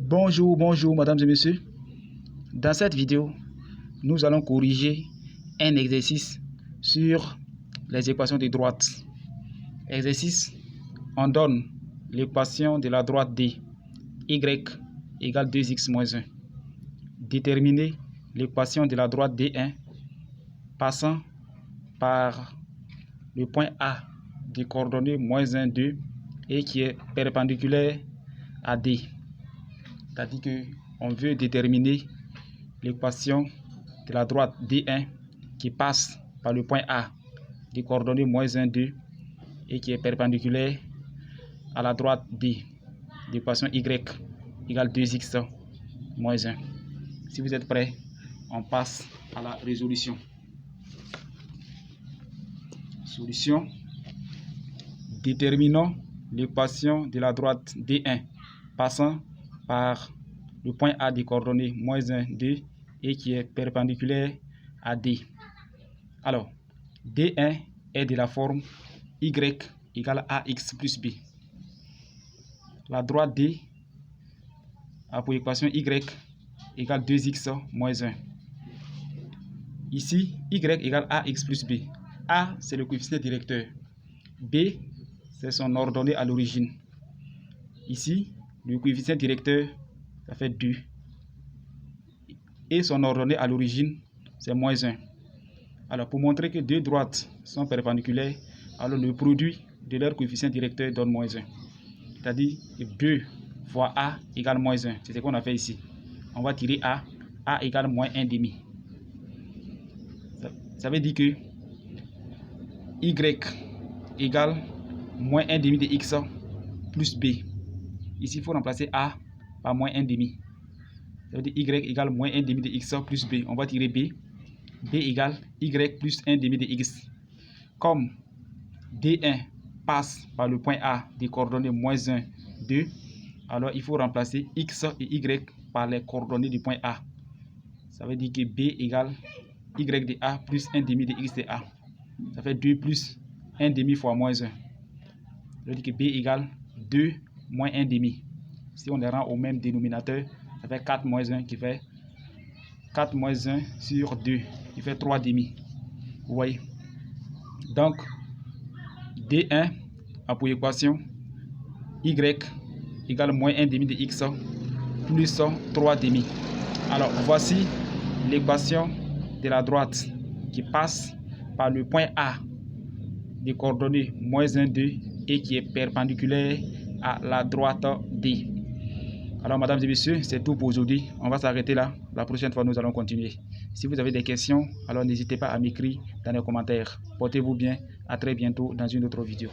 Bonjour mesdames et messieurs. Dans cette vidéo, nous allons corriger un exercice sur les équations de droite. Exercice, on donne l'équation de la droite D, y égale 2x moins 1. Déterminer l'équation de la droite D1 passant par le point A des coordonnées moins 1, 2 et qui est perpendiculaire à D. C'est-à-dire qu'on veut déterminer l'équation de la droite D1 qui passe par le point A des coordonnées moins 1, 2 et qui est perpendiculaire à la droite D. L'équation y égale 2x moins 1. Si vous êtes prêts, on passe à la résolution. Solution. Déterminons l'équation de la droite D1 passant par le point A des coordonnées moins 1, 2 et qui est perpendiculaire à D. Alors, D1 est de la forme y égale ax plus b. La droite D a pour équation y égale 2x moins 1. Ici, y égale ax plus b. A, c'est le coefficient directeur. B, c'est son ordonnée à l'origine. Ici, le coefficient directeur, ça fait 2. Et son ordonnée à l'origine, c'est moins 1. Alors, pour montrer que deux droites sont perpendiculaires, alors le produit de leur coefficient directeur donne moins 1. C'est-à-dire que 2 fois A égale moins 1. C'est ce qu'on a fait ici. On va tirer A. A égale moins 1 demi. Ça veut dire que Y égale moins 1 demi de X plus B. Ici, il faut remplacer A par moins 1 demi. Ça veut dire Y égale moins 1 demi de X plus B. On va tirer B. B égale Y plus 1 demi de X. Comme D1 passe par le point A des coordonnées moins 1, 2, alors il faut remplacer X et Y par les coordonnées du point A. Ça veut dire que B égale Y de A plus 1 demi de X de A. Ça fait 2 plus 1 demi fois moins 1. Ça veut dire que B égale 2 moins 1 demi. Si on les rend au même dénominateur, ça fait 4 moins 1 qui fait 4 moins 1 sur 2 qui fait 3 demi. Vous voyez? Donc, D1 a pour équation Y égale moins 1 demi de X plus 3 demi. Alors, voici l'équation de la droite qui passe par le point A des coordonnées moins 1, 2 et qui est perpendiculaire à la droite D. Alors, mesdames et messieurs, c'est tout pour aujourd'hui. On va s'arrêter là. La prochaine fois, nous allons continuer. Si vous avez des questions, alors n'hésitez pas à m'écrire dans les commentaires. Portez-vous bien. À très bientôt dans une autre vidéo.